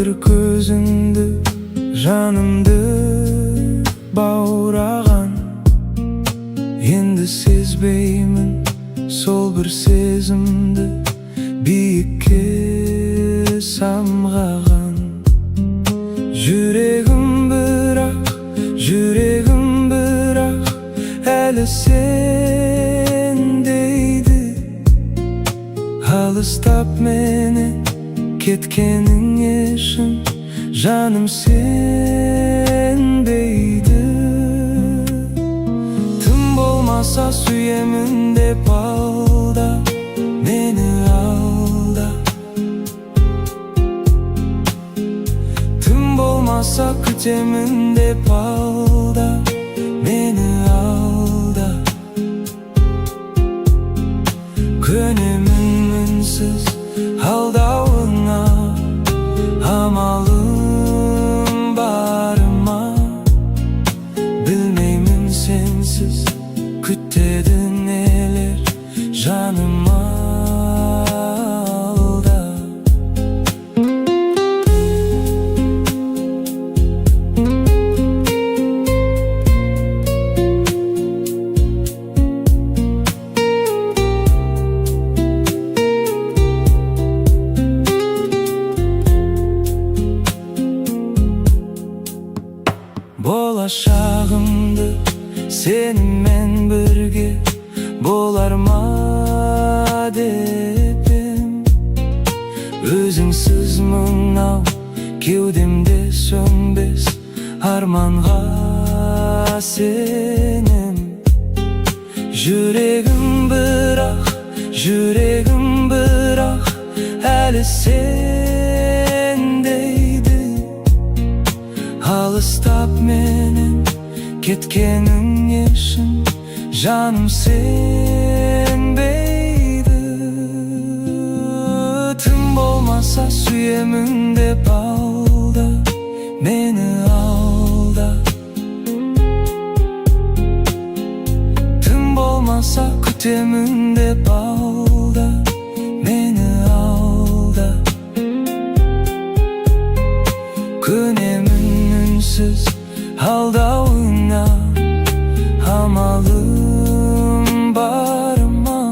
Mülдір көзіңді, жанымды баураған. Енді сезбеймін сол бір сезімді, биікке самғаған. Жүрегім бірақ әлі сендейді. Алыстап менен кеткенің үшін жаным сенбейді. Тым болмаса сүйемін деп алда, мені алда. Тым болмаса күтемін деп алда, мені алда. Көнемін үнсіз алдауыңа, амалым бар ма? Білмеймін сенсіз күтеді нелер жаным алда. Болашағымды сенімен бірге болар ма депем. Өзіңсіз мынау кеудемде сөнбес арманға сенем. Жүрегім бірақ әлі сендейді. Алыстап менен кеткенің үшін жаным сенбейді. Тым болмаса сүйемін деп алда, мені алда. Тым болмаса күтемін деп алда, мені алда. Көнемін үнсіз алдауыңа, амалым бар ма?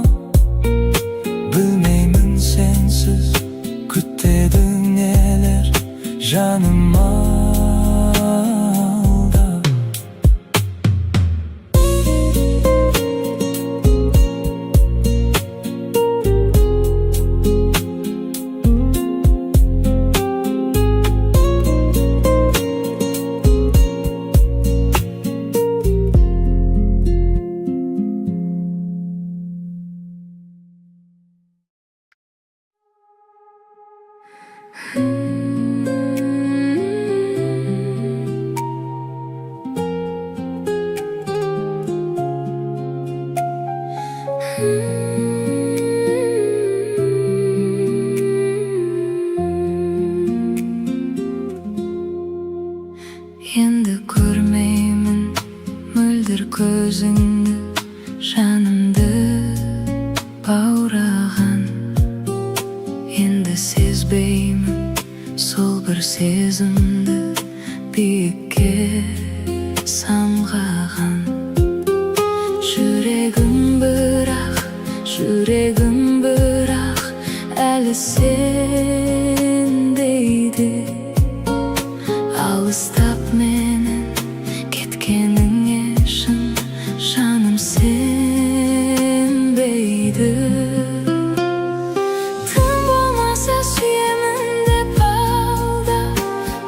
Білмеймін сенсіз күтеді нелер жаным алда. Енді көрмеймін мөлдір көзіңді, жанымды баураған. Енді сезбеймін сол бір сезімді, биікке самғаған. Жүрегім бірақ әлі сендейді. Алыстап менен кеткенің үшін жаным сенбейді. Тым болмаса сүйемін деп алда,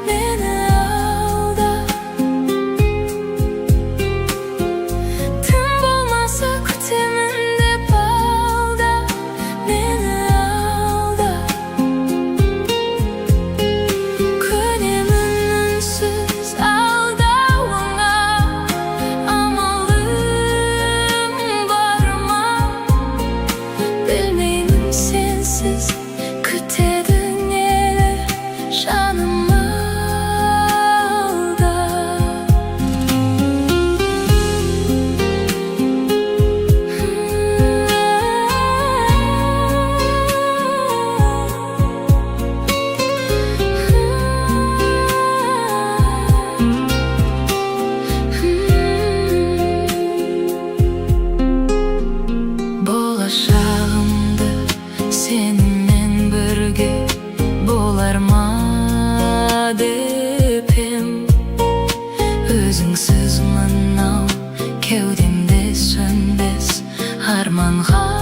мені алда. sönbes harmanға